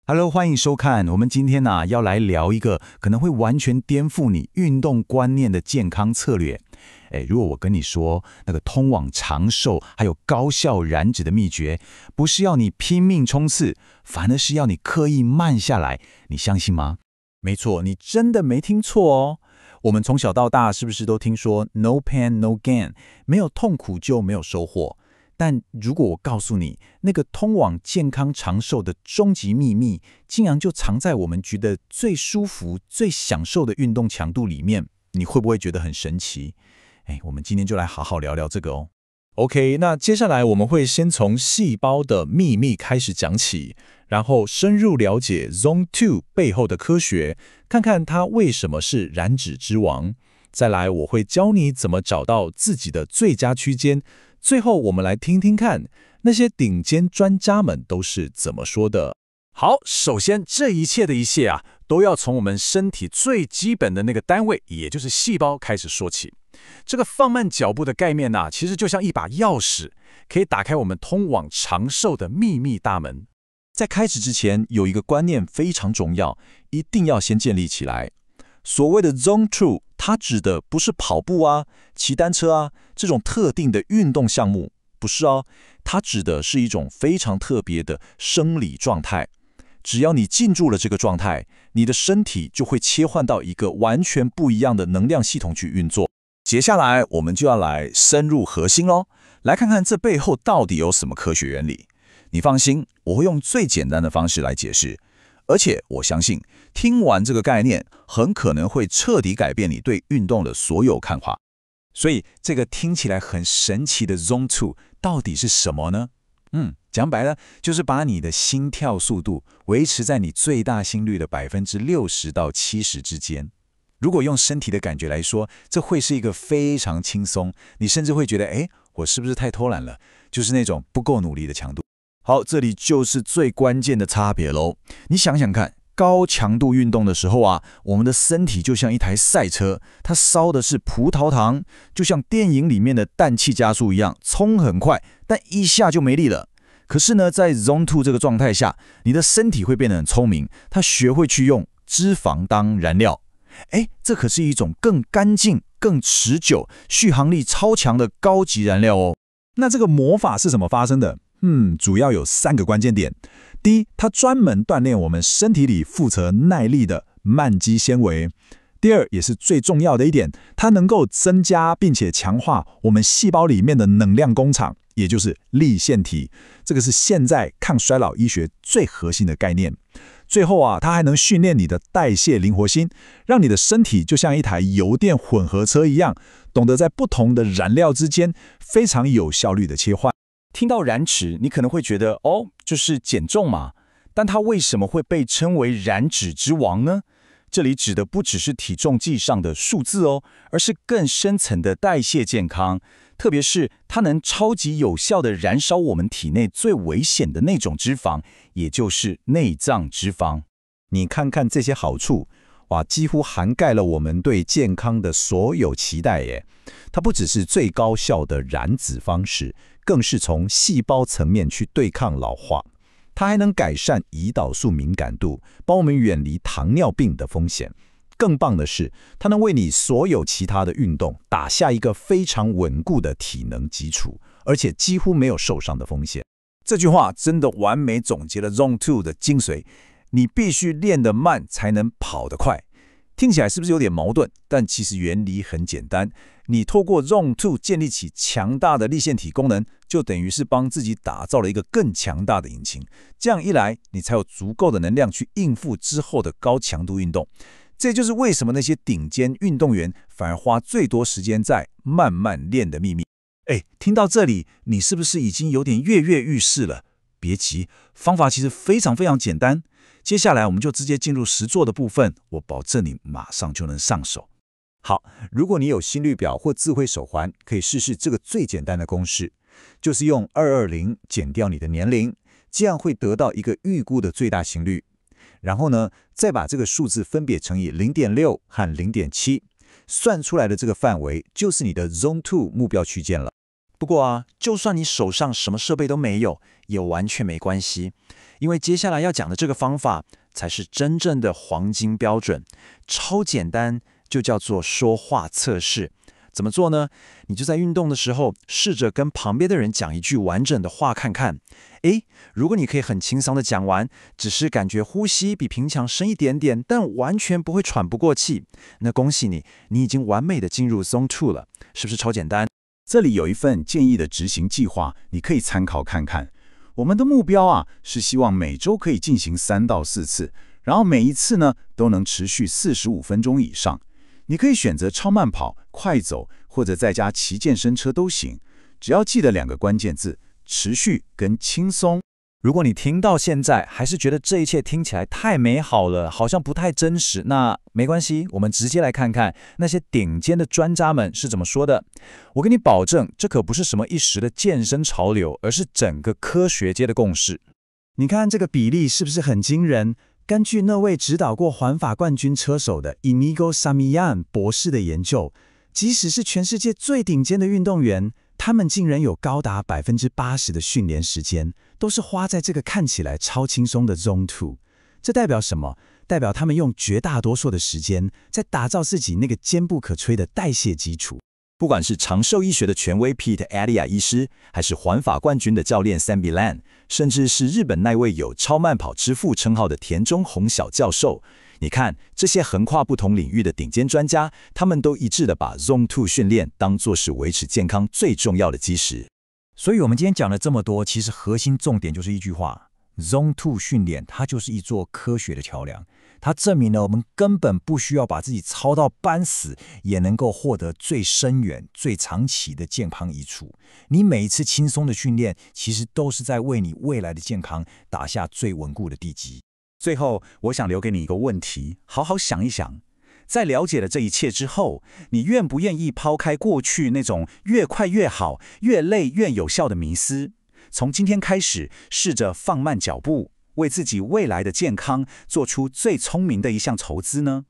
Hello，欢迎收看。我们今天要来聊一个可能会完全颠覆你运动观念的健康策略。如果我跟你说那个通往长寿还有高效燃脂的秘诀，不是要你拼命冲刺，反而是要你刻意慢下来，你相信吗？没错，你真的没听错哦。我们从小到大是不是都听说 "No pain, no gain"， 没有痛苦就没有收获？但如果我告诉你，那个通往健康长寿的终极秘密，竟然就藏在我们觉得最舒服、最享受的运动强度里面，你会不会觉得很神奇？我们今天就来好好聊聊这个哦。OK， 那接下来我们会先从细胞的秘密开始讲起，然后深入了解 Zone2 背后的科学，看看它为什么是燃脂之王。再来，我会教你怎么找到自己的最佳区间。最后，我们来听听看那些顶尖专家们都是怎么说的。好，首先这一切的一切都要从我们身体最基本的那个单位，也就是细胞开始说起。这个放慢脚步的概念其实就像一把钥匙，可以打开我们通往长寿的秘密大门。在开始之前，有一个观念非常重要，一定要先建立起来。所谓的 Zone2， 它指的不是跑步骑单车这种特定的运动项目，不是它指的是一种非常特别的生理状态。只要你进入了这个状态，你的身体就会切换到一个完全不一样的能量系统去运作。接下来我们就要来深入核心咯，来看看这背后到底有什么科学原理。你放心，我会用最简单的方式来解释，而且我相信听完这个概念，很可能会彻底改变你对运动的所有看法。所以这个听起来很神奇的 Zone2 到底是什么呢？讲白了，就是把你的心跳速度维持在你最大心率的60%到70%之间。如果用身体的感觉来说，这会是一个非常轻松，你甚至会觉得，我是不是太偷懒了？就是那种不够努力的强度。好，这里就是最关键的差别咯。你想想看，高强度运动的时候我们的身体就像一台赛车，它烧的是葡萄糖，就像电影里面的氮气加速一样，冲很快，但一下就没力了。可是呢，在 Zone2 这个状态下，你的身体会变得很聪明，它学会去用脂肪当燃料。这可是一种更干净、更持久、续航力超强的高级燃料哦。那这个魔法是怎么发生的？主要有3个关键点。第一，它专门锻炼我们身体里负责耐力的慢肌纤维。第二，也是最重要的一点，它能够增加并且强化我们细胞里面的能量工厂，也就是粒线体。这个是现在抗衰老医学最核心的概念。最后它还能训练你的代谢灵活性，让你的身体就像一台油电混合车一样，懂得在不同的燃料之间非常有效率的切换。听到燃脂，你可能会觉得就是减重嘛，但它为什么会被称为燃脂之王呢？这里指的不只是体重计上的数字而是更深层的代谢健康，特别是它能超级有效地燃烧我们体内最危险的那种脂肪，也就是内脏脂肪。你看看这些好处，几乎涵盖了我们对健康的所有期待耶。它不只是最高效的燃脂方式，更是从细胞层面去对抗老化。它还能改善胰岛素敏感度，帮我们远离糖尿病的风险。更棒的是，它能为你所有其他的运动打下一个非常稳固的体能基础，而且几乎没有受伤的风险。这句话真的完美总结了 Zone2 的精髓，你必须练得慢才能跑得快。听起来是不是有点矛盾？但其实原理很简单，你透过 Zone2 建立起强大的粒线体功能，就等于是帮自己打造了一个更强大的引擎。这样一来，你才有足够的能量去应付之后的高强度运动。这就是为什么那些顶尖运动员反而花最多时间在慢慢练的秘密。听到这里，你是不是已经有点跃跃欲试了？别急，方法其实非常非常简单。接下来我们就直接进入实作的部分，我保证你马上就能上手。好，如果你有心率表或智慧手环，可以试试这个最简单的公式，就是用220减掉你的年龄，这样会得到一个预估的最大心率。然后呢，再把这个数字分别乘以 0.6 和 0.7， 算出来的这个范围就是你的 Zone2 目标区间了。不过啊，就算你手上什么设备都没有，也完全没关系，因为接下来要讲的这个方法才是真正的黄金标准，超简单，就叫做说话测试。怎么做呢？你就在运动的时候，试着跟旁边的人讲一句完整的话看看。诶，如果你可以很轻松的讲完，只是感觉呼吸比平常深一点点，但完全不会喘不过气，那恭喜你，你已经完美的进入 Zone 2了，是不是超简单？这里有一份建议的执行计划，你可以参考看看。我们的目标是希望每周可以进行3到4次，然后每一次呢都能持续45分钟以上。你可以选择超慢跑、快走，或者在家骑健身车都行。只要记得2个关键字：持续跟轻松。如果你听到现在还是觉得这一切听起来太美好了，好像不太真实，那没关系，我们直接来看看那些顶尖的专家们是怎么说的。我跟你保证，这可不是什么一时的健身潮流，而是整个科学界的共识。你看这个比例是不是很惊人？根据那位指导过环法冠军车手的 Inigo Samian 博士的研究，即使是全世界最顶尖的运动员，他们竟然有高达80%的训练时间都是花在这个看起来超轻松的 Zone 2。这代表什么？代表他们用绝大多数的时间在打造自己那个坚不可摧的代谢基础。不管是长寿医学的权威 Pete Attia 医师，还是环法冠军的教练 Sam Bilan， 甚至是日本那位有超慢跑之父称号的田中宏小教授，你看这些横跨不同领域的顶尖专家，他们都一致的把 Zone 2训练当作是维持健康最重要的基石。所以我们今天讲了这么多，其实核心重点就是一句话， Zone 2训练它就是一座科学的桥梁。它证明了我们根本不需要把自己操到半死，也能够获得最深远、最长期的健康益处。你每一次轻松的训练，其实都是在为你未来的健康打下最稳固的地基。最后，我想留给你一个问题，好好想一想。在了解了这一切之后，你愿不愿意抛开过去那种越快越好、越累越有效的迷思，从今天开始，试着放慢脚步，为自己未来的健康做出最聪明的一项筹资呢？